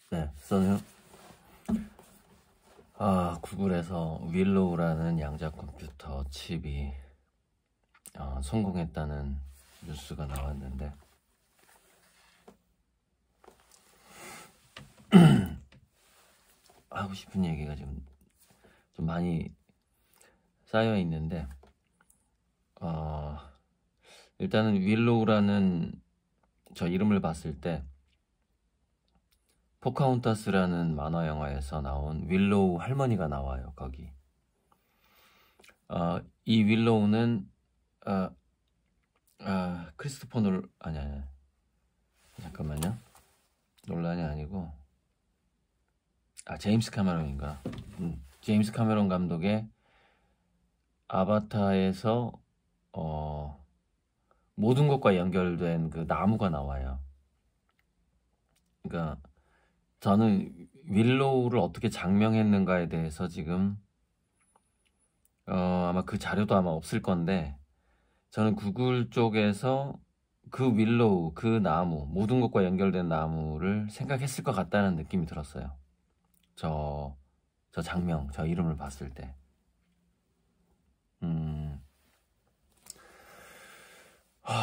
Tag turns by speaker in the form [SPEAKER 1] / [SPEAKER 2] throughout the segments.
[SPEAKER 1] 네, 저는 구글에서 윌로우라는 양자 컴퓨터 칩이 성공했다는 뉴스가 나왔는데 하고 싶은 얘기가 좀 많이 쌓여 있는데 일단은 윌로우라는 저 이름을 봤을 때 포카혼타스라는 만화 영화에서 나온 윌로우 할머니가 나와요. 거기 이 윌로우는 크리스토퍼 아니 잠깐만요. 논란이 아니고 제임스 카메론인가? 제임스 카메론 감독의 아바타에서 모든 것과 연결된 그 나무가 나와요. 그러니까 저는 윌로우를 어떻게 장명했는가에 대해서 지금 아마 그 자료도 아마 없을 건데 저는 구글 쪽에서 그 윌로우, 그 나무, 모든 것과 연결된 나무를 생각했을 것 같다는 느낌이 들었어요. 저 장명, 저 이름을 봤을 때.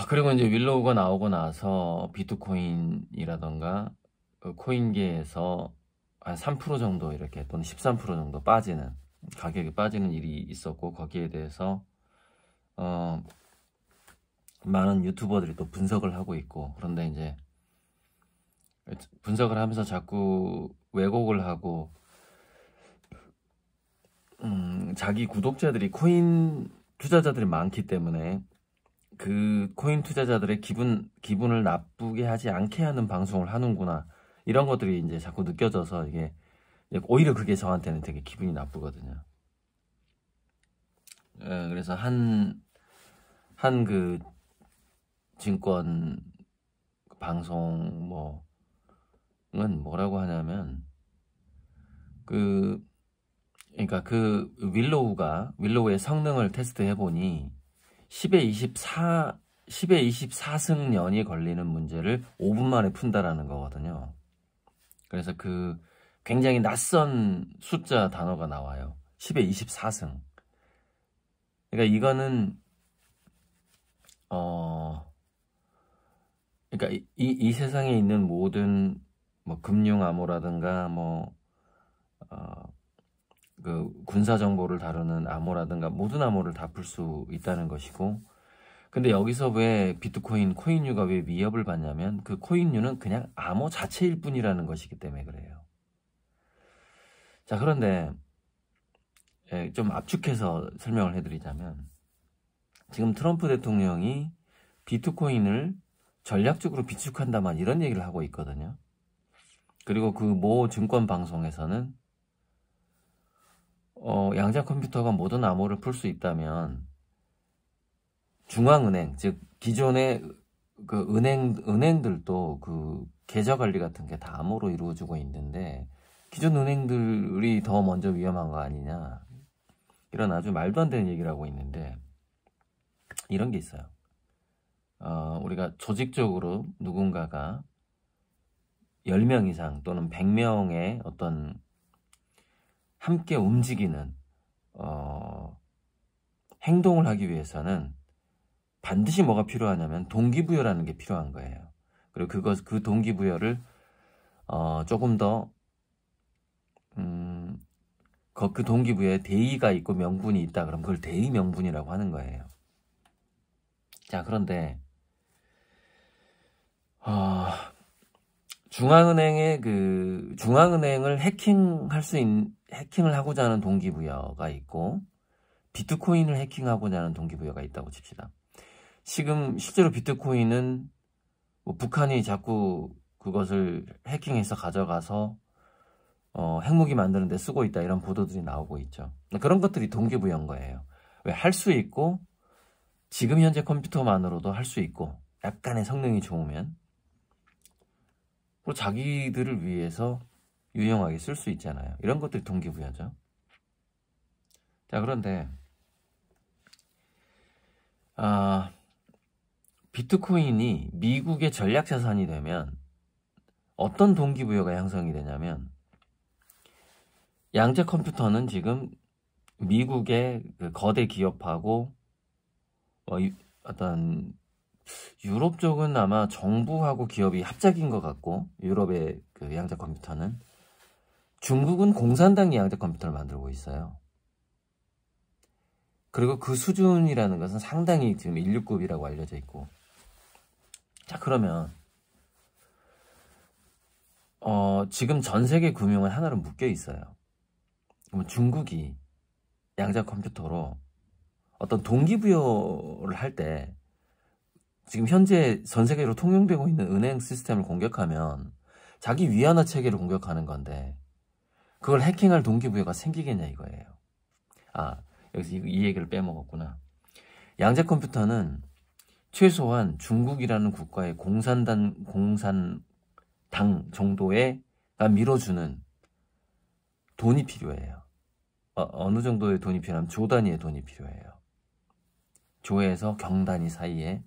[SPEAKER 1] 그리고 이제 윌로우가 나오고 나서 비트코인이라던가 코인계에서 한 3% 정도 이렇게 또는 13% 정도 빠지는 가격이 빠지는 일이 있었고 거기에 대해서 많은 유튜버들이 또 분석을 하고 있고 그런데 이제 분석을 하면서 자꾸 왜곡을 하고 자기 구독자들이 코인 투자자들이 많기 때문에 그 코인 투자자들의 기분을 나쁘게 하지 않게 하는 방송을 하는구나 이런 것들이 이제 자꾸 느껴져서 이게 오히려 그게 저한테는 되게 기분이 나쁘거든요. 그래서 한 그 증권 방송 뭐는 뭐라고 하냐면 그러니까 그 윌로우의 성능을 테스트해 보니 10에 24승년이 걸리는 문제를 5분 만에 푼다라는 거거든요. 그래서 그 굉장히 낯선 숫자 단어가 나와요. 10에 24승. 그러니까 이거는 그러니까 이 세상에 있는 모든 금융 암호라든가 그 군사 정보를 다루는 암호라든가 모든 암호를 다 풀 수 있다는 것이고 근데 여기서 왜 비트코인, 코인유가 왜 위협을 받냐면 그 코인유는 그냥 암호 자체일 뿐이라는 것이기 때문에 그래요. 자, 그런데 좀 압축해서 설명을 해드리자면 지금 트럼프 대통령이 비트코인을 전략적으로 비축한다만 이런 얘기를 하고 있거든요. 그리고 그 모 증권 방송에서는 양자 컴퓨터가 모든 암호를 풀 수 있다면 중앙은행, 즉 기존의 그 은행들도 그 계좌 관리 같은 게 다 암호로 이루어지고 있는데 기존 은행들이 더 먼저 위험한 거 아니냐 이런 아주 말도 안 되는 얘기를 하고 있는데 이런 게 있어요. 우리가 조직적으로 누군가가 10명 이상 또는 100명의 어떤 함께 움직이는 행동을 하기 위해서는 반드시 뭐가 필요하냐면 동기부여라는 게 필요한 거예요. 그리고 그 동기부여를 조금 더 그 동기부여에 대의가 있고 명분이 있다 그러면 그걸 대의 명분이라고 하는 거예요. 자, 그런데 중앙은행을 해킹을 하고자 하는 동기부여가 있고 비트코인을 해킹하고자 하는 동기부여가 있다고 칩시다. 지금 실제로 비트코인은 북한이 자꾸 그것을 해킹해서 가져가서 핵무기 만드는 데 쓰고 있다 이런 보도들이 나오고 있죠. 그런 것들이 동기부여인 거예요. 왜 할 수 있고 지금 현재 컴퓨터만으로도 할 수 있고 약간의 성능이 좋으면 그리고 자기들을 위해서 유용하게 쓸 수 있잖아요. 이런 것들이 동기부여죠. 자, 그런데 비트코인이 미국의 전략자산이 되면 어떤 동기부여가 형성이 되냐면 양자 컴퓨터는 지금 미국의 그 거대 기업하고 어떤 유럽 쪽은 아마 정부하고 기업이 합작인 것 같고 유럽의 그 양자 컴퓨터는 중국은 공산당이 양자 컴퓨터를 만들고 있어요. 그리고 그 수준이라는 것은 상당히 지금 인류급이라고 알려져 있고 자 그러면 지금 전 세계 금융은 하나로 묶여 있어요. 그럼 중국이 양자 컴퓨터로 어떤 동기부여를 할 때 지금 현재 전 세계로 통용되고 있는 은행 시스템을 공격하면 자기 위안화 체계를 공격하는 건데 그걸 해킹할 동기부여가 생기겠냐 이거예요. 아 여기서 이 얘기를 빼먹었구나. 양자 컴퓨터는 최소한 중국이라는 국가의 공산당 정도가 밀어주는 돈이 필요해요. 어느 정도의 돈이 필요하면 조 단위의 돈이 필요해요. 조에서 경 단위 사이에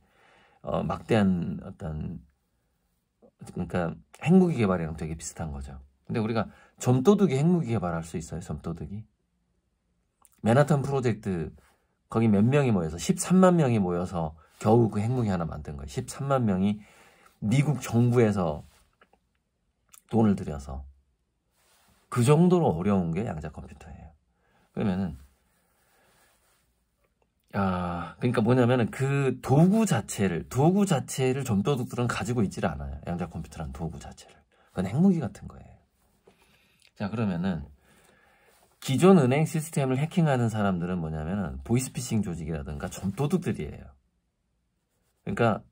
[SPEAKER 1] 막대한 어떤 그러니까 핵무기 개발이랑 되게 비슷한 거죠. 근데 우리가 점도둑이 핵무기 개발할 수 있어요? 점도둑이? 맨하탄 프로젝트 거기 몇 명이 모여서 13만 명이 모여서 겨우 그 핵무기 하나 만든 거예요. 13만 명이 미국 정부에서 돈을 들여서 그 정도로 어려운 게 양자 컴퓨터예요. 그러면은 그러니까 뭐냐면은 그 도구 자체를 점도둑들은 가지고 있지를 않아요. 양자 컴퓨터라는 도구 자체를. 그건 핵무기 같은 거예요. 자 그러면은 기존 은행 시스템을 해킹하는 사람들은 뭐냐면은 보이스피싱 조직이라든가 점도둑들이에요. 그러니까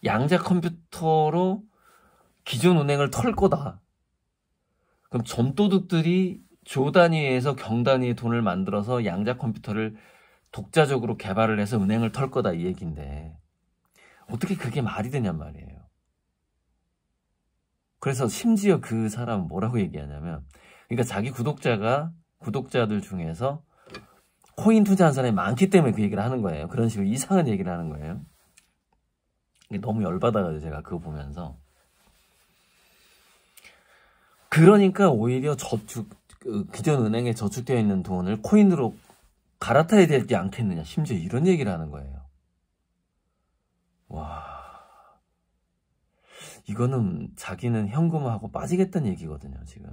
[SPEAKER 1] 양자 컴퓨터로 기존 은행을 털 거다. 그럼 점도둑들이 조 단위에서 경 단위의 돈을 만들어서 양자 컴퓨터를 독자적으로 개발을 해서 은행을 털 거다 이 얘기인데 어떻게 그게 말이 되냔 말이에요. 그래서 심지어 그 사람은 뭐라고 얘기하냐면 그러니까 자기 구독자들 중에서 코인 투자한 사람이 많기 때문에 그 얘기를 하는 거예요. 그런 식으로 이상한 얘기를 하는 거예요. 너무 열받아가지고 제가 그거 보면서 그러니까 오히려 기존 은행에 저축되어 있는 돈을 코인으로 갈아타야 되지 않겠느냐. 심지어 이런 얘기를 하는 거예요. 와, 이거는 자기는 현금화하고 빠지겠다는 얘기거든요, 지금.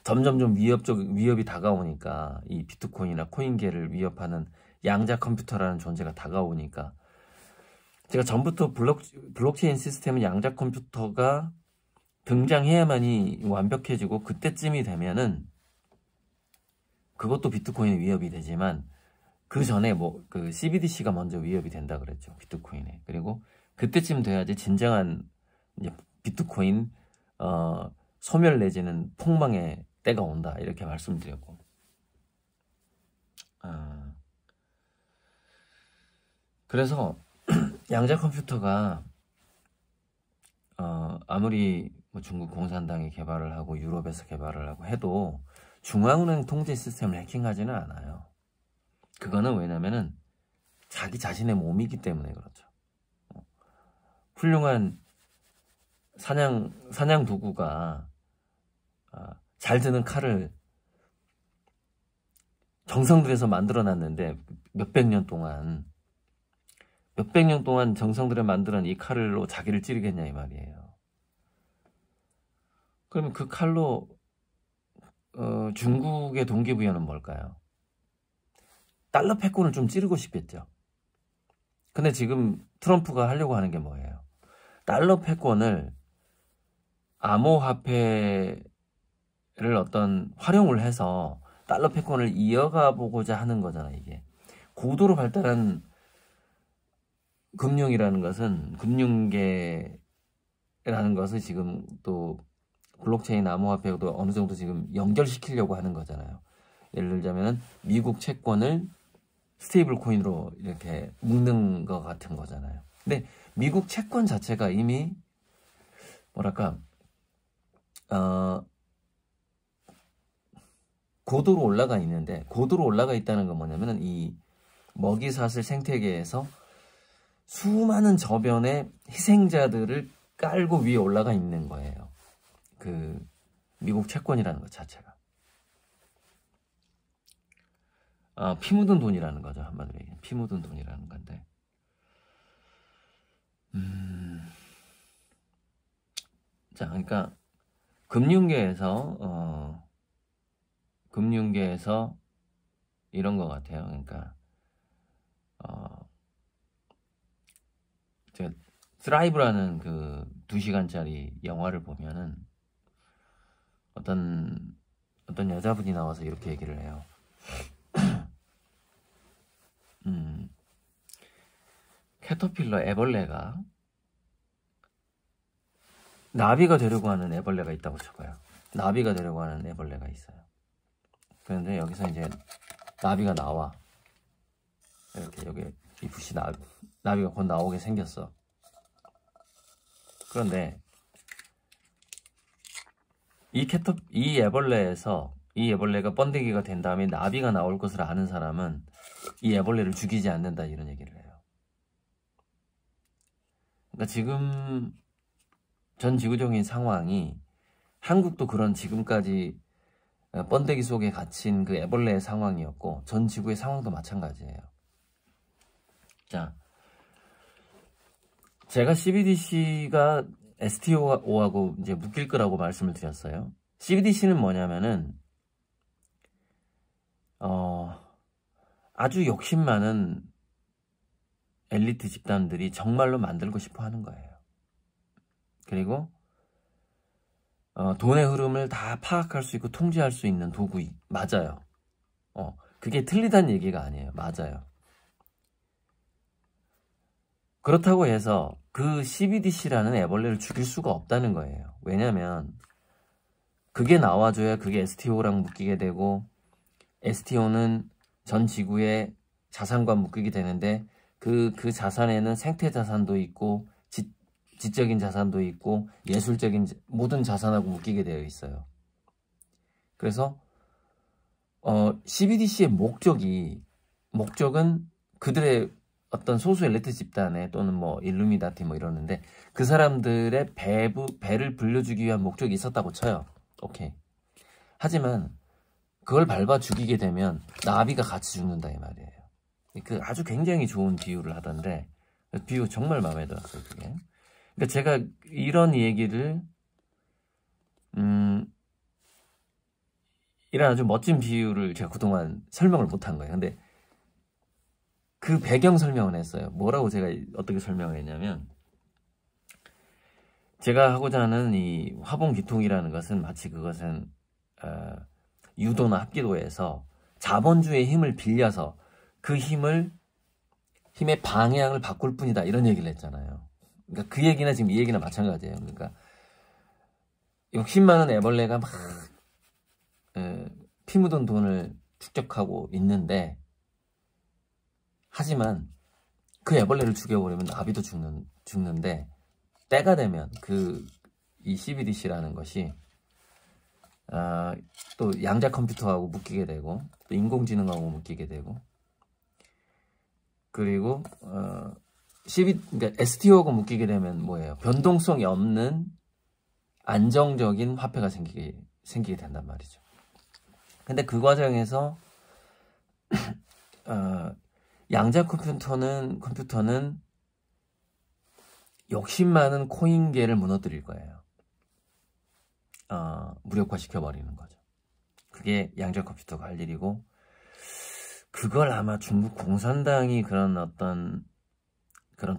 [SPEAKER 1] 점점 위협이 다가오니까 이 비트코인이나 코인계를 위협하는 양자 컴퓨터라는 존재가 다가오니까 제가 전부터 블록체인 시스템은 양자 컴퓨터가 등장해야만이 완벽해지고 그때쯤이 되면은 그것도 비트코인에 위협이 되지만 그 전에 그 CBDC가 먼저 위협이 된다 그랬죠. 비트코인에. 그리고 그때쯤 돼야지 진정한 이제 비트코인 소멸 내지는 폭망의 때가 온다. 이렇게 말씀드렸고. 그래서 양자 컴퓨터가 아무리 중국 공산당이 개발을 하고 유럽에서 개발을 하고 해도 중앙은행 통제 시스템을 해킹하지는 않아요. 그거는 왜냐면은 자기 자신의 몸이기 때문에 그렇죠. 훌륭한 사냥 도구가 잘 드는 칼을 정성 들여서 만들어놨는데 몇백 년 동안 정성 들여 만들어낸 이 칼로 자기를 찌르겠냐 이 말이에요. 그러면 그 칼로 중국의 동기부여는 뭘까요? 달러 패권을 좀 찌르고 싶겠죠. 근데 지금 트럼프가 하려고 하는 게 뭐예요? 달러 패권을 암호화폐를 어떤 활용을 해서 달러 패권을 이어가 보고자 하는 거잖아요. 이게 고도로 발달한 금융이라는 것은 금융계라는 것을 지금 또 블록체인 암호화폐도 어느 정도 지금 연결시키려고 하는 거잖아요. 예를 들자면 미국 채권을 스테이블 코인으로 이렇게 묶는 것 같은 거잖아요. 근데 미국 채권 자체가 이미 뭐랄까 고도로 올라가 있는데 고도로 올라가 있다는 건 뭐냐면은 이 먹이사슬 생태계에서 수많은 저변의 희생자들을 깔고 위에 올라가 있는 거예요. 그 미국 채권이라는 것 자체가. 피 묻은 돈이라는 거죠. 한마디로 얘기하면 피 묻은 돈이라는 건데. 자, 그러니까 금융계에서 이런 것 같아요. 그러니까 제가 스라이브라는 그 2시간짜리 영화를 보면은 어떤 여자분이 나와서 이렇게 얘기를 해요. 캐터필러 애벌레가 나비가 되려고 하는 애벌레가 있다고 쳐봐요. 나비가 되려고 하는 애벌레가 있어요. 그런데 여기서 이제 나비가 나와. 이렇게 여기 이 붓이 나비가 곧 나오게 생겼어. 그런데 이 애벌레가 번데기가 된 다음에 나비가 나올 것을 아는 사람은 이 애벌레를 죽이지 않는다, 이런 얘기를 해요. 그러니까 지금 전 지구적인 상황이, 한국도 그런 지금까지 번데기 속에 갇힌 그 애벌레의 상황이었고, 전 지구의 상황도 마찬가지예요. 자, 제가 CBDC가 STO하고 이제 묶일 거라고 말씀을 드렸어요. CBDC는 뭐냐면은 아주 욕심 많은 엘리트 집단들이 정말로 만들고 싶어 하는 거예요. 그리고 돈의 흐름을 다 파악할 수 있고 통제할 수 있는 도구, 맞아요. 그게 틀리다는 얘기가 아니에요. 맞아요. 그렇다고 해서 그 CBDC라는 애벌레를 죽일 수가 없다는 거예요. 왜냐면 그게 나와줘야 그게 STO랑 묶이게 되고, STO는 전 지구의 자산과 묶이게 되는데, 그 자산에는 생태 자산도 있고 지적인 자산도 있고 예술적인 모든 자산하고 묶이게 되어 있어요. 그래서 CBDC의 목적은 그들의 어떤 소수 엘리트 집단에, 또는 뭐 일루미나티 뭐 이러는데, 그 사람들의 배를 불려주기 위한 목적이 있었다고 쳐요. 오케이. 하지만 그걸 밟아 죽이게 되면 나비가 같이 죽는다, 이 말이에요. 그 아주 굉장히 좋은 비유를 하던데, 비유 정말 마음에 들었어요, 그게. 그러니까 제가 이런 얘기를 이런 아주 멋진 비유를 제가 그동안 설명을 못한 거예요. 근데 그 배경 설명을 했어요. 뭐라고 제가 어떻게 설명을 했냐면, 제가 하고자 하는 이 화봉기통이라는 것은 마치 그것은 유도나 합기도에서 자본주의의 힘을 빌려서 그 힘의 방향을 바꿀 뿐이다, 이런 얘기를 했잖아요. 그러니까 그 얘기나 지금 이 얘기나 마찬가지예요. 그러니까 욕심 많은 애벌레가 막 피 묻은 돈을 축적하고 있는데, 하지만 그 애벌레를 죽여버리면 나비도 죽는데, 때가 되면 이 CBDC라는 것이 또 양자 컴퓨터하고 묶이게 되고, 또 인공지능하고 묶이게 되고, 그리고 그러니까 STO하고 묶이게 되면 뭐예요? 변동성이 없는 안정적인 화폐가 생기게 된단 말이죠. 근데 그 과정에서 양자 컴퓨터는 욕심 많은 코인계를 무너뜨릴 거예요. 무력화시켜버리는 거죠. 그게 양자 컴퓨터가 할 일이고, 그걸 아마 중국 공산당이 그런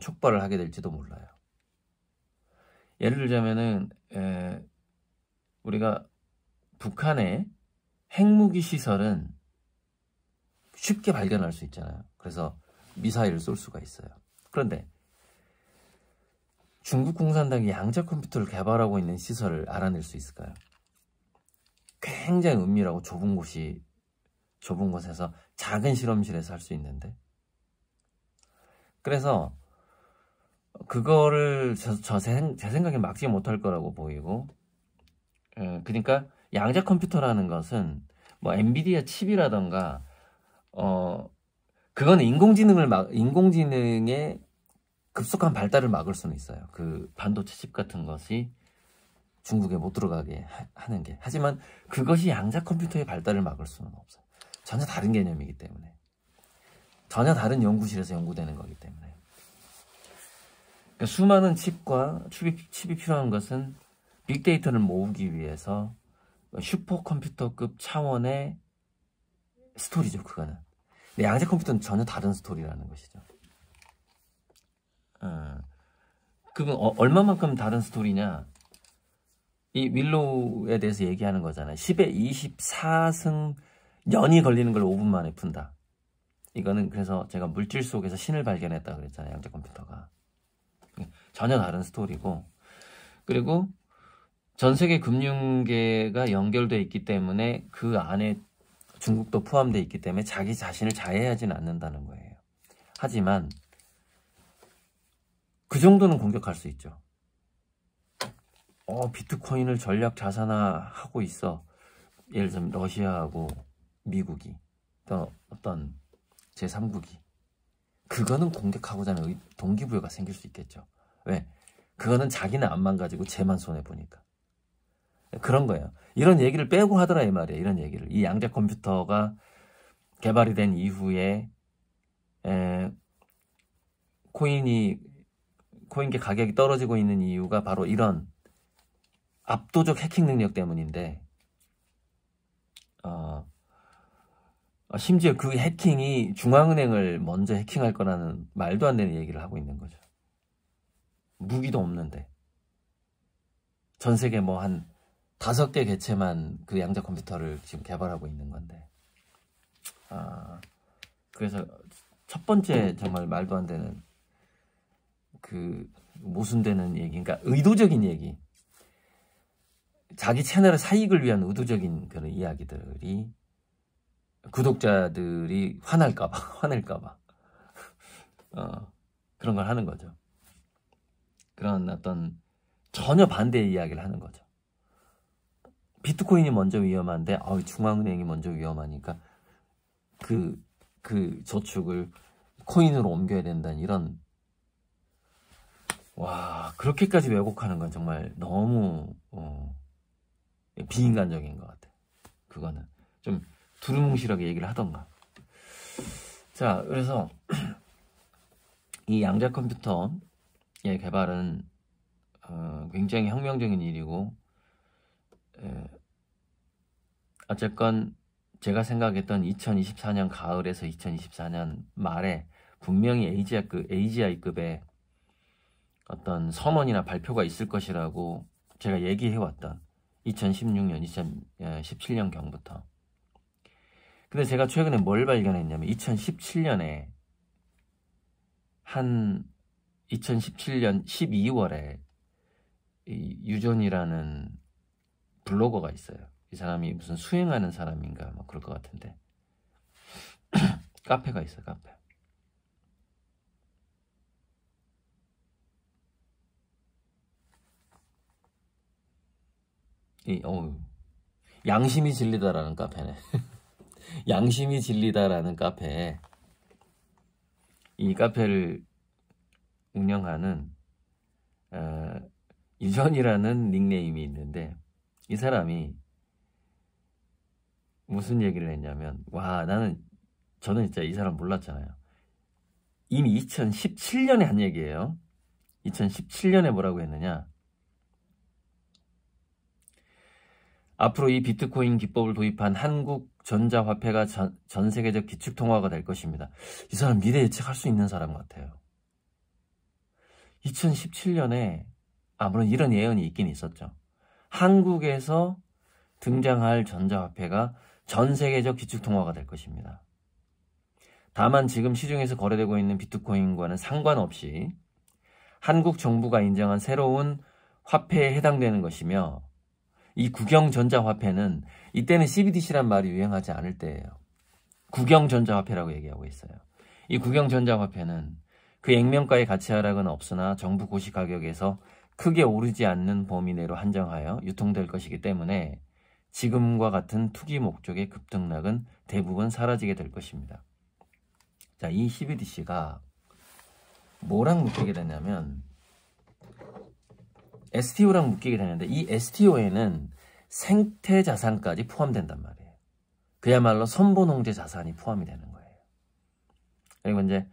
[SPEAKER 1] 촉발을 하게 될지도 몰라요. 예를 들자면은 우리가 북한의 핵무기 시설은 쉽게 발견할 수 있잖아요. 그래서 미사일을 쏠 수가 있어요. 그런데 중국 공산당이 양자 컴퓨터를 개발하고 있는 시설을 알아낼 수 있을까요? 굉장히 은밀하고 좁은 곳에서 작은 실험실에서 할 수 있는데, 그래서 그거를 제 생각에 막지 못할 거라고 보이고, 그러니까 양자 컴퓨터라는 것은 뭐 엔비디아 칩이라던가 그건 인공지능의 급속한 발달을 막을 수는 있어요. 그 반도체 칩 같은 것이 중국에 못 들어가게 하는 게. 하지만 그것이 양자 컴퓨터의 발달을 막을 수는 없어요. 전혀 다른 개념이기 때문에. 전혀 다른 연구실에서 연구되는 거기 때문에. 그러니까 수많은 칩과 칩이 필요한 것은 빅데이터를 모으기 위해서 슈퍼컴퓨터급 차원의 스토리죠, 그거는. 근데 양자 컴퓨터는 전혀 다른 스토리라는 것이죠. 그건 얼마만큼 다른 스토리냐? 이 윌로우에 대해서 얘기하는 거잖아요. 10에 24승 년이 걸리는 걸 5분 만에 푼다. 이거는 그래서 제가 물질 속에서 신을 발견했다 그랬잖아요. 양자 컴퓨터가. 전혀 다른 스토리고, 그리고 전 세계 금융계가 연결되어 있기 때문에 그 안에 중국도 포함되어 있기 때문에 자기 자신을 자해하지는 않는다는 거예요. 하지만 그 정도는 공격할 수 있죠. 비트코인을 전략 자산화하고 있어. 예를 들면 러시아하고 미국이, 또 어떤 제3국이. 그거는 공격하고자 하는 동기부여가 생길 수 있겠죠. 왜? 그거는 자기는 안 망가지고 쟤만 손해보니까. 그런 거예요. 이런 얘기를 빼고 하더라 이 말이에요. 이런 얘기를. 이 양자 컴퓨터가 개발이 된 이후에 코인계 가격이 떨어지고 있는 이유가 바로 이런 압도적 해킹 능력 때문인데, 심지어 그 해킹이 중앙은행을 먼저 해킹할 거라는 말도 안 되는 얘기를 하고 있는 거죠. 무기도 없는데. 전 세계 뭐 한 5개 개체만 그 양자 컴퓨터를 지금 개발하고 있는 건데. 그래서 첫 번째 정말 말도 안 되는 그 모순되는 얘기, 그러니까 의도적인 얘기. 자기 채널의 사익을 위한 의도적인 그런 이야기들이 구독자들이 화낼까봐 그런 걸 하는 거죠. 그런 어떤 전혀 반대의 이야기를 하는 거죠. 비트코인이 먼저 위험한데 중앙은행이 먼저 위험하니까 그 저축을 코인으로 옮겨야 된다는 이런, 와, 그렇게까지 왜곡하는 건 정말 너무 비인간적인 것 같아요. 그거는 좀 두루뭉실하게 얘기를 하던가. 자, 그래서 이 양자 컴퓨터의 개발은 굉장히 혁명적인 일이고, 어쨌건 제가 생각했던 2024년 가을에서 2024년 말에 분명히 AGI급의 어떤 선언이나 발표가 있을 것이라고 제가 얘기해왔던 2016년, 2017년 경부터. 근데 제가 최근에 뭘 발견했냐면 2017년에 2017년 12월에 유존이라는 블로거가 있어요. 이 사람이 무슨 수행하는 사람인가 뭐 그럴 것 같은데 카페가 있어요. 카페. 양심이 진리다라는 카페네. 양심이 진리다라는 카페에, 이 카페를 운영하는 유전이라는 닉네임이 있는데, 이 사람이 무슨 얘기를 했냐면, 와, 저는 진짜 이 사람 몰랐잖아요. 이미 2017년에 한 얘기예요. 2017년에 뭐라고 했느냐, 앞으로 이 비트코인 기법을 도입한 한국 전자화폐가 전 세계적 기축통화가 될 것입니다. 이 사람 미래 예측할 수 있는 사람 같아요. 2017년에 물론 이런 예언이 있긴 있었죠. 한국에서 등장할 전자화폐가 전 세계적 기축통화가 될 것입니다. 다만 지금 시중에서 거래되고 있는 비트코인과는 상관없이 한국 정부가 인정한 새로운 화폐에 해당되는 것이며, 이 국영전자화폐는 이때는 CBDC란 말이 유행하지 않을 때예요. 국영전자화폐라고 얘기하고 있어요. 이 국영전자화폐는 그 액면가의 가치 하락은 없으나 정부 고시 가격에서 크게 오르지 않는 범위 내로 한정하여 유통될 것이기 때문에 지금과 같은 투기 목적의 급등락은 대부분 사라지게 될 것입니다. 자, 이 CBDC가 뭐랑 묶이게 되냐면 STO랑 묶이게 되는데 이 STO에는 생태 자산까지 포함된단 말이에요. 그야말로 선본홍제 자산이 포함이 되는 거예요. 그리고 이제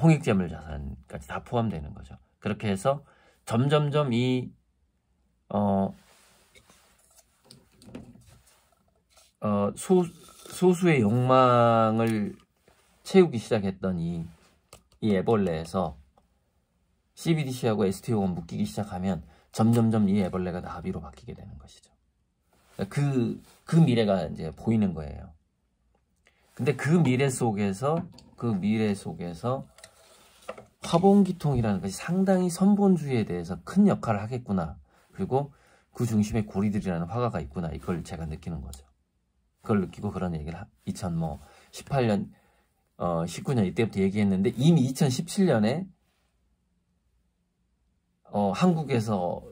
[SPEAKER 1] 홍익재물 자산까지 다 포함되는 거죠. 그렇게 해서 점점점 이 소수의 욕망을 채우기 시작했던 이 애벌레에서 CBDC하고 STO가 묶이기 시작하면 점점점 이 애벌레가 나비로 바뀌게 되는 것이죠. 그 미래가 이제 보이는 거예요. 근데 그 미래 속에서 화본기통이라는 것이 상당히 선본주의에 대해서 큰 역할을 하겠구나. 그리고 그 중심에 고리들이라는 화가가 있구나. 이걸 제가 느끼는 거죠. 그걸 느끼고 그런 얘기를 2018년, 19년 이때부터 얘기했는데 이미 2017년에 한국에서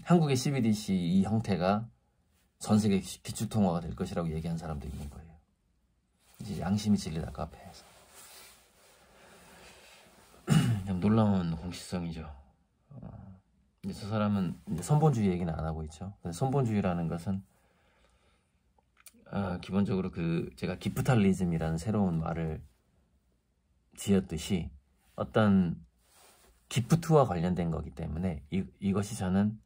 [SPEAKER 1] 한국의 CBDC 이 형태가 전 세계 기축통화가 될 것이라고 얘기한 사람도 있는 거예요. 이제 양심이 질리다 카페에서. 좀 놀라운 공식성이죠. 이제 저 사람은 이제 선본주의 얘기는 안 하고 있죠. 선본주의라는 것은 기본적으로 제가 기프탈리즘이라는 새로운 말을 지었듯이 어떤 기프트와 관련된 거기 때문에 이것이 저는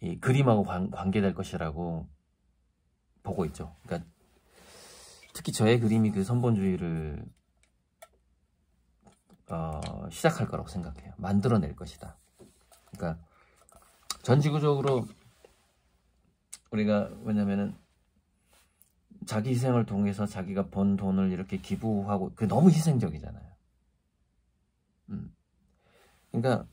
[SPEAKER 1] 이 그림하고 관계될 것이라고 보고 있죠. 그러니까 특히 저의 그림이 그 선본주의를 시작할 거라고 생각해요. 만들어낼 것이다. 그러니까 전지구적으로 우리가 왜냐면은 자기 희생을 통해서 자기가 번 돈을 이렇게 기부하고 그게 너무 희생적이잖아요. 그러니까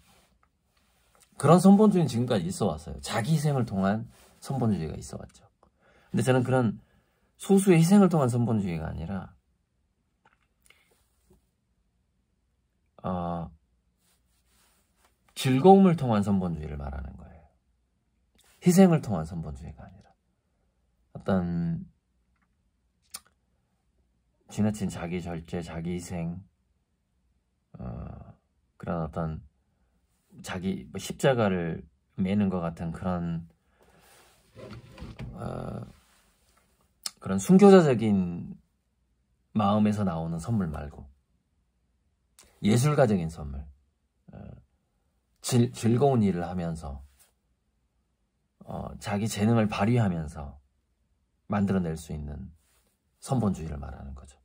[SPEAKER 1] 그런 선본주의는 지금까지 있어 왔어요. 자기 희생을 통한 선본주의가 있어 왔죠. 근데 저는 그런 소수의 희생을 통한 선본주의가 아니라 즐거움을 통한 선본주의를 말하는 거예요. 희생을 통한 선본주의가 아니라 어떤 지나친 자기 절제, 자기 희생, 그런 어떤 자기 십자가를 매는 것 같은 그런 순교자적인 마음에서 나오는 선물 말고 예술가적인 선물, 즐거운 일을 하면서 자기 재능을 발휘하면서 만들어낼 수 있는 선본주의를 말하는 거죠.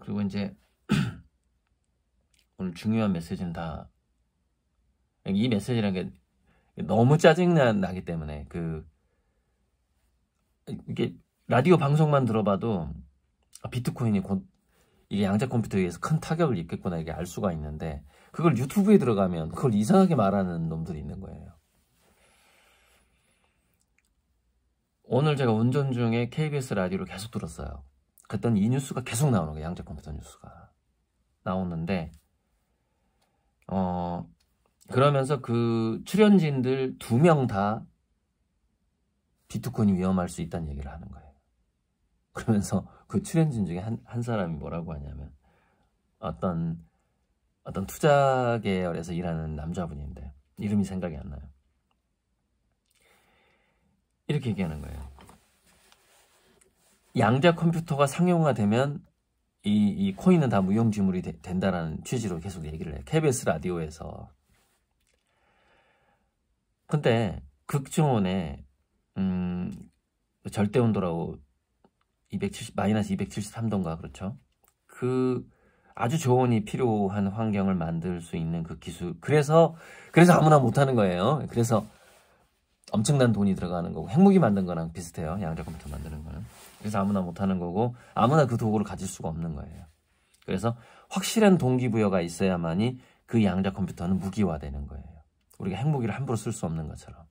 [SPEAKER 1] 그리고 이제 오늘 중요한 메시지는 이 메시지라는 게 너무 짜증나기 때문에 이게 라디오 방송만 들어봐도 비트코인이 곧 이게 양자 컴퓨터에 의해서 큰 타격을 입겠구나 이게 알 수가 있는데 그걸 유튜브에 들어가면 그걸 이상하게 말하는 놈들이 있는 거예요. 오늘 제가 운전 중에 KBS 라디오를 계속 들었어요. 그랬더니 이 뉴스가 계속 나오는 거예요. 양자 컴퓨터 뉴스가 나오는데 그러면서 그 출연진들 2명 다 비트코인이 위험할 수 있다는 얘기를 하는 거예요. 그러면서 그 출연진 중에 한 사람이 뭐라고 하냐면 어떤 투자 계열에서 일하는 남자분인데 이름이 생각이 안 나요. 이렇게 얘기하는 거예요. 양자 컴퓨터가 상용화되면 이 코인은 다 무용지물이 된다라는 취지로 계속 얘기를 해요. KBS 라디오에서. 근데 극중원에 절대온도라고 마이너스 273도인가 그렇죠? 그 아주 저온이 필요한 환경을 만들 수 있는 그 기술. 그래서 아무나 못하는 거예요. 그래서 엄청난 돈이 들어가는 거고 핵무기 만든 거랑 비슷해요. 양자 컴퓨터 만드는 거는. 그래서 아무나 못하는 거고 아무나 그 도구를 가질 수가 없는 거예요. 그래서 확실한 동기부여가 있어야만이 그 양자 컴퓨터는 무기화되는 거예요. 우리가 핵무기를 함부로 쓸 수 없는 것처럼.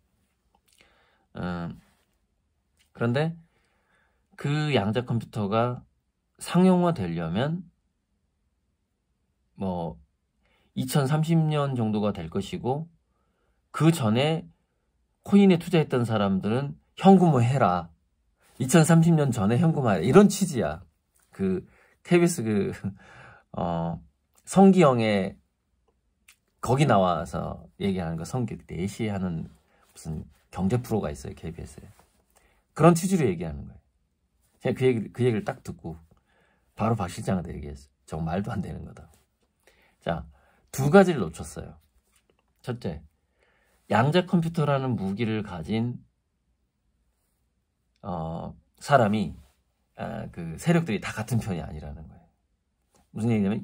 [SPEAKER 1] 그런데 그 양자 컴퓨터가 상용화 되려면 2030년 정도가 될 것이고 그 전에 코인에 투자했던 사람들은 현금화 해라. 2030년 전에 현금화해. 이런 취지야. 그 KBS 성기영의 거기 나와서 얘기하는 거 성기 4시에 하는 무슨 경제 프로가 있어요. KBS에. 그런 취지로 얘기하는 거예요. 제가 그 얘기를 딱 듣고 바로 박 실장한테 얘기했어요. 저거 말도 안 되는 거다. 자, 2가지를 놓쳤어요. 첫째, 양자 컴퓨터라는 무기를 가진 사람이 그 세력들이 다 같은 편이 아니라는 거예요. 무슨 얘기냐면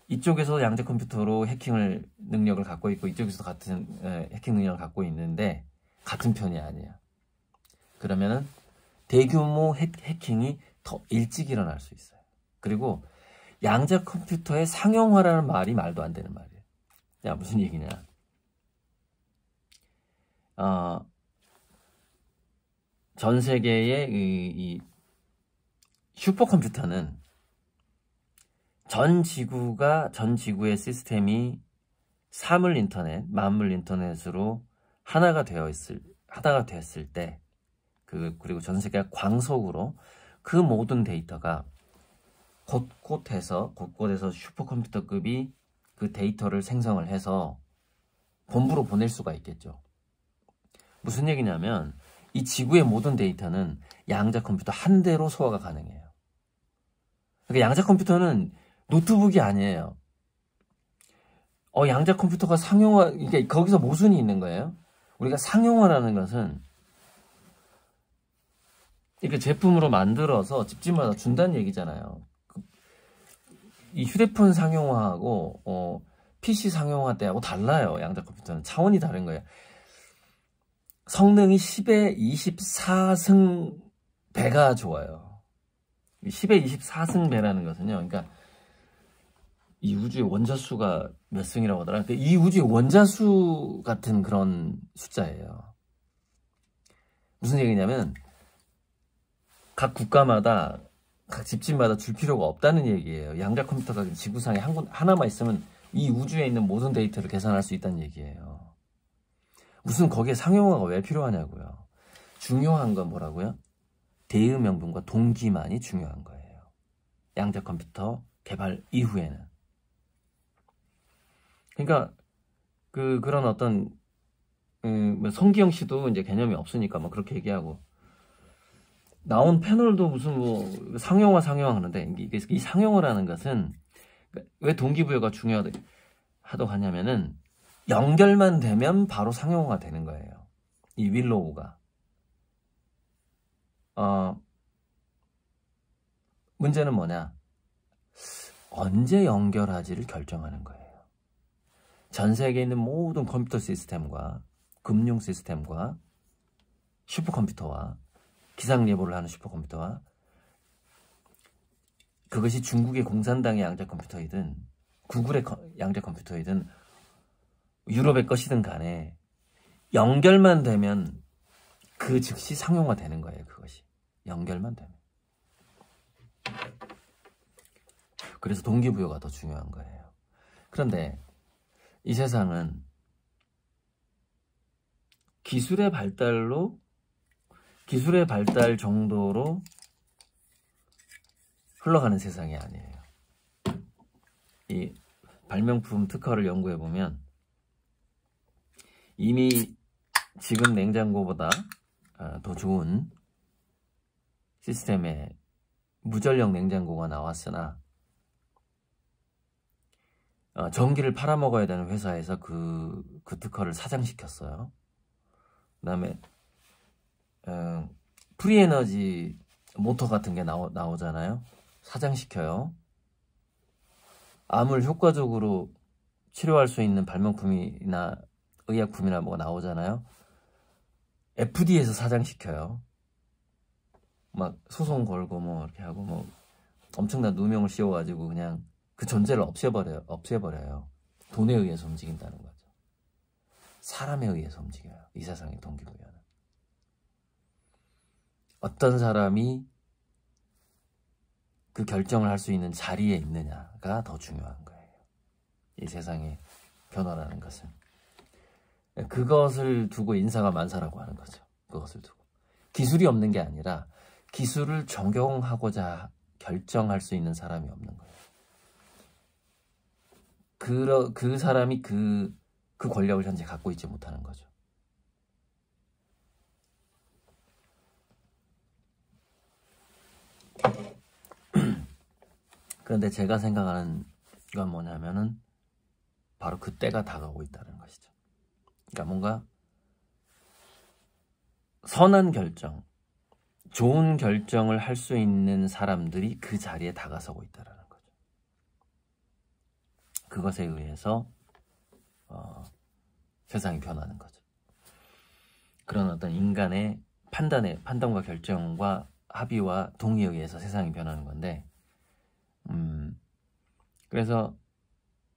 [SPEAKER 1] 이쪽에서 양자 컴퓨터로 해킹을 능력을 갖고 있고 이쪽에서 같은 해킹 능력을 갖고 있는데 같은 편이 아니야. 그러면은 대규모 해킹이 더 일찍 일어날 수 있어요. 그리고 양자 컴퓨터의 상용화라는 말이 말도 안 되는 말이에요. 야, 무슨 얘기냐? 전 세계의 이 슈퍼컴퓨터는 전 지구의 시스템이 사물 인터넷, 만물 인터넷으로 하나가 됐을 때, 그리고 전 세계가 광속으로 그 모든 데이터가 곳곳에서 슈퍼컴퓨터급이 그 데이터를 생성을 해서 본부로 보낼 수가 있겠죠. 무슨 얘기냐면 이 지구의 모든 데이터는 양자 컴퓨터 한 대로 소화가 가능해요. 그러니까 양자 컴퓨터는 노트북이 아니에요. 양자 컴퓨터가 상용화, 그러니까 거기서 모순이 있는 거예요. 우리가 상용화라는 것은 이렇게 제품으로 만들어서 집집마다 준다는 얘기잖아요. 이 휴대폰 상용화하고 PC 상용화 때하고 달라요. 양자 컴퓨터는 차원이 다른 거예요. 성능이 10의 24승 배가 좋아요. 10의 24승 배라는 것은요. 그러니까 이 우주의 원자수가 몇 승이라고 하더라. 그러니까 이 우주의 원자수 같은 그런 숫자예요. 무슨 얘기냐면 각 국가마다 각 집집마다 줄 필요가 없다는 얘기예요. 양자 컴퓨터가 지구상에 하나만 있으면 이 우주에 있는 모든 데이터를 계산할 수 있다는 얘기예요. 무슨 거기에 상용화가 왜 필요하냐고요. 중요한 건 뭐라고요? 대의 명분과 동기만이 중요한 거예요. 양자 컴퓨터 개발 이후에는. 그러니까 그런 어떤 성기영 씨도 이제 개념이 없으니까 뭐 그렇게 얘기하고 나온 패널도 무슨 뭐 상용화 하는데 이 상용화라는 것은 왜 동기부여가 중요하다고 하냐면은 연결만 되면 바로 상용화가 되는 거예요. 이 윌로우가. 문제는 뭐냐? 언제 연결하지를 결정하는 거예요. 전 세계에 있는 모든 컴퓨터 시스템과 금융 시스템과 슈퍼컴퓨터와 기상 예보를 하는 슈퍼컴퓨터와 그것이 중국의 공산당의 양자 컴퓨터이든 구글의 양자 컴퓨터이든 유럽의 것이든 간에 연결만 되면 그 즉시 상용화 되는 거예요. 그것이 연결만 되면. 그래서 동기부여가 더 중요한 거예요. 그런데 이 세상은 기술의 발달 정도로 흘러가는 세상이 아니에요. 이 발명품 특허를 연구해보면 이미 지금 냉장고보다 더 좋은 시스템의 무전력 냉장고가 나왔으나 전기를 팔아먹어야 되는 회사에서 그 특허를 사장시켰어요. 그 다음에 프리에너지 모터 같은 게 나오잖아요. 사장시켜요. 암을 효과적으로 치료할 수 있는 발명품이나 의약품이나 뭐가 나오잖아요. FDA에서 사장시켜요. 막 소송 걸고 뭐 이렇게 하고 뭐 엄청난 누명을 씌워가지고 그냥 그 존재를 없애버려요. 돈에 의해서 움직인다는 거죠. 사람에 의해서 움직여요. 이 세상의 동기부여는. 어떤 사람이 그 결정을 할 수 있는 자리에 있느냐가 더 중요한 거예요. 이 세상의 변화라는 것은. 그것을 두고 인사가 만사라고 하는 거죠. 그것을 두고. 기술이 없는 게 아니라 기술을 적용하고자 결정할 수 있는 사람이 없는 거예요. 그 사람이 그 권력을 현재 갖고 있지 못하는 거죠. 그런데 제가 생각하는 건 뭐냐면은 바로 그때가 다가오고 있다는 것이죠. 그러니까 뭔가 선한 결정, 좋은 결정을 할 수 있는 사람들이 그 자리에 다가서고 있다는 거죠. 그것에 의해서 세상이 변하는 거죠. 그런 어떤 인간의 판단과 결정과 합의와 동의에 의해서 세상이 변하는 건데, 그래서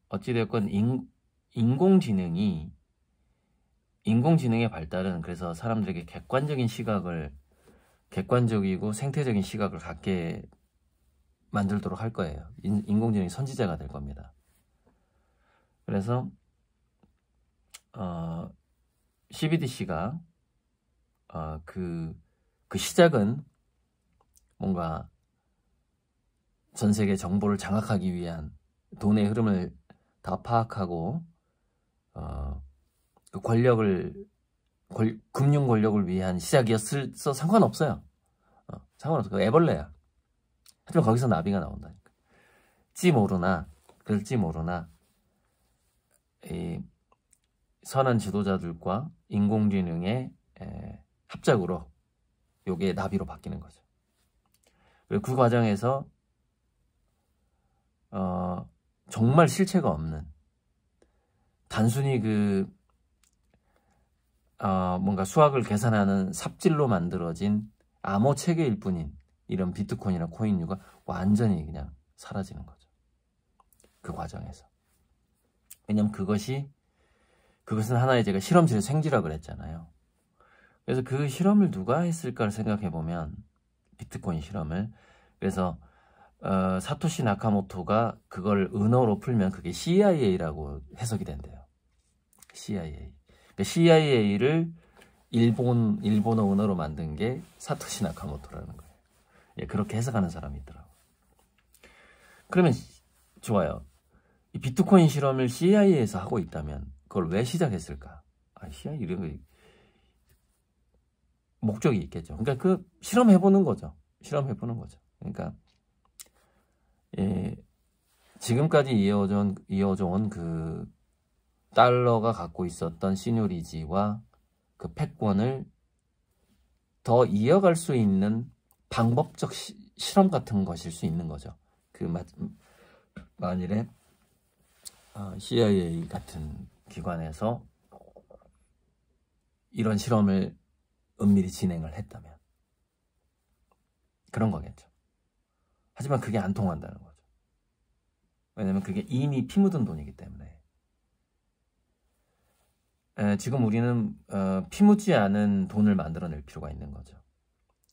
[SPEAKER 1] 어찌되었건 인공지능의 발달은 그래서 사람들에게 객관적이고 생태적인 시각을 갖게 만들도록 할 거예요. 인공지능이 선지자가 될 겁니다. 그래서 CBDC가 그 시작은 뭔가 전 세계 정보를 장악하기 위한 돈의 흐름을 다 파악하고 그 금융 권력을 위한 시작이었어 상관없어요. 상관없어. 그 애벌레야. 하지만 거기서 나비가 나온다니까. 그럴지 모르나 이 선한 지도자들과 인공지능의 합작으로 요게 나비로 바뀌는 거죠. 그리고 그 과정에서 정말 실체가 없는, 단순히 뭔가 수학을 계산하는 삽질로 만들어진 암호 체계일 뿐인 이런 비트코인이나 코인류가 완전히 그냥 사라지는 거죠. 그 과정에서. 왜냐면 그것은 하나의, 제가 실험실의 생쥐라 그랬잖아요. 그래서 그 실험을 누가 했을까를 생각해보면, 비트코인 실험을, 그래서 사토시 나카모토가 그걸 은어로 풀면 그게 CIA라고 해석이 된대요. CIA. 그러니까 CIA를 일본어 은어로 만든 게 사토시 나카모토라는 거예요. 예, 그렇게 해석하는 사람이 있더라고요. 그러면 좋아요. 이 비트코인 실험을 CIA에서 하고 있다면 그걸 왜 시작했을까? CIA 이런 거 목적이 있겠죠. 그러니까 그 실험해보는 거죠. 그러니까 지금까지 이어져 온 그 달러가 갖고 있었던 시뇰리지와 그 패권을 더 이어갈 수 있는 방법적 실험 같은 것일 수 있는 거죠. 만일에 CIA 같은 기관에서 이런 실험을 은밀히 진행을 했다면 그런 거겠죠. 하지만 그게 안 통한다는 거죠. 왜냐면 그게 이미 피 묻은 돈이기 때문에. 지금 우리는 피 묻지 않은 돈을 만들어낼 필요가 있는 거죠.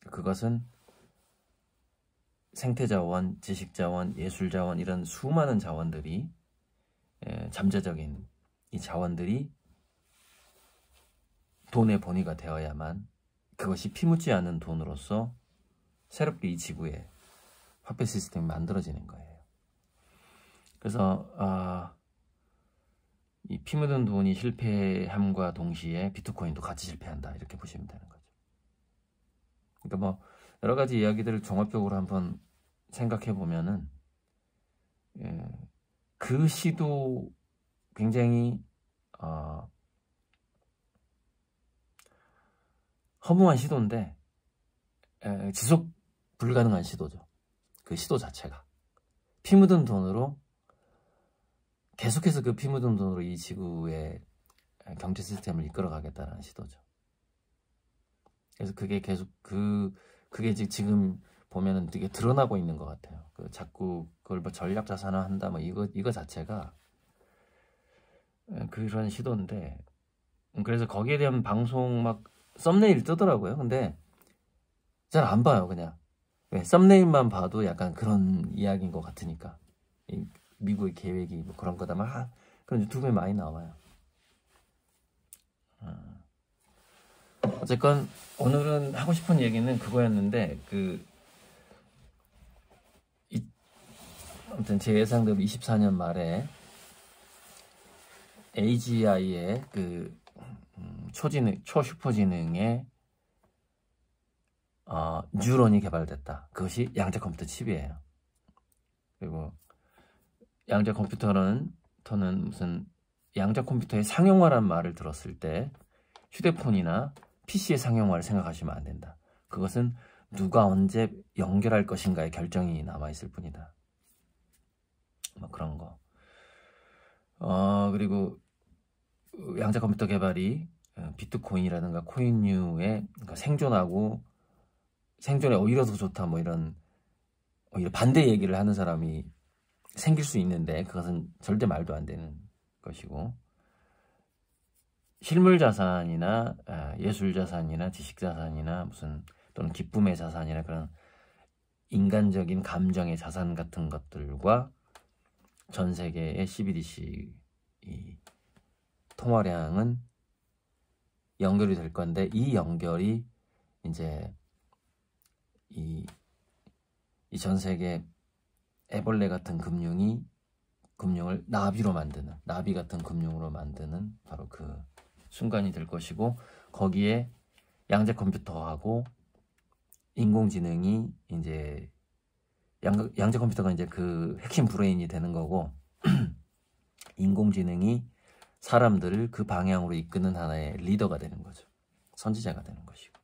[SPEAKER 1] 그것은 생태자원, 지식자원, 예술자원, 이런 수많은 자원들이, 잠재적인 이 자원들이 돈의 본위가 되어야만 그것이 피 묻지 않은 돈으로서 새롭게 이 지구에 화폐 시스템이 만들어지는 거예요. 그래서 이 피 묻은 돈이 실패함과 동시에 비트코인도 같이 실패한다, 이렇게 보시면 되는 거죠. 그러니까 뭐 여러 가지 이야기들을 종합적으로 한번 생각해 보면은 그 시도 굉장히 허무한 시도인데 지속 불가능한 시도죠. 그 시도 자체가 피 묻은 돈으로 계속해서 그 피 묻은 돈으로 이 지구의 경제 시스템을 이끌어가겠다는 시도죠. 그래서 그게 계속 그게 지금 보면은 되게 드러나고 있는 것 같아요. 자꾸 그걸 뭐 전략 자산화한다, 뭐 이거 자체가 그런 시도인데, 그래서 거기에 대한 방송 막 썸네일 뜨더라고요. 근데 잘 안 봐요, 그냥. 왜? 썸네일만 봐도 약간 그런 이야기인 것 같으니까. 미국의 계획이 뭐 그런 거다 막 그런 유튜브에 많이 나와요. 어쨌건 오늘은 하고 싶은 얘기는 그거였는데 아무튼 제 예상대로 24년 말에 AGI의 초슈퍼지능의 뉴런이 개발됐다. 그것이 양자 컴퓨터 칩이에요. 그리고 양자 컴퓨터는 무슨 양자 컴퓨터의 상용화란 말을 들었을 때 휴대폰이나 PC의 상용화를 생각하시면 안 된다. 그것은 누가 언제 연결할 것인가의 결정이 남아있을 뿐이다. 뭐 그런 거. 그리고 양자 컴퓨터 개발이 비트코인이라든가 코인류의 그러니까 생존에 오히려 더 좋다 뭐 이런 오히려 반대 얘기를 하는 사람이 생길 수 있는데 그것은 절대 말도 안 되는 것이고, 실물 자산이나 예술 자산이나 지식 자산이나 또는 기쁨의 자산이나 그런 인간적인 감정의 자산 같은 것들과 전 세계의 CBDC 통화량은 연결이 될 건데, 이 연결이 이제 이 전 세계 애벌레 같은 금융을 나비 같은 금융으로 만드는 바로 그 순간이 될 것이고, 거기에 양자 컴퓨터하고 인공지능이 이제 양자 컴퓨터가 이제 그 핵심 브레인이 되는 거고, 인공지능이 사람들을 그 방향으로 이끄는 하나의 리더가 되는 거죠. 선지자가 되는 것이고.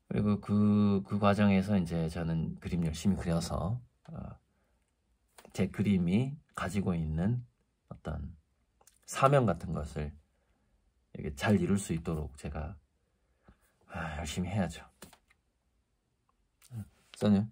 [SPEAKER 1] 그리고 그 과정에서 이제 저는 그림 열심히 그려서 제 그림이 가지고 있는 어떤 사명 같은 것을 이렇게 잘 이룰 수 있도록 제가 열심히 해야죠. 써님.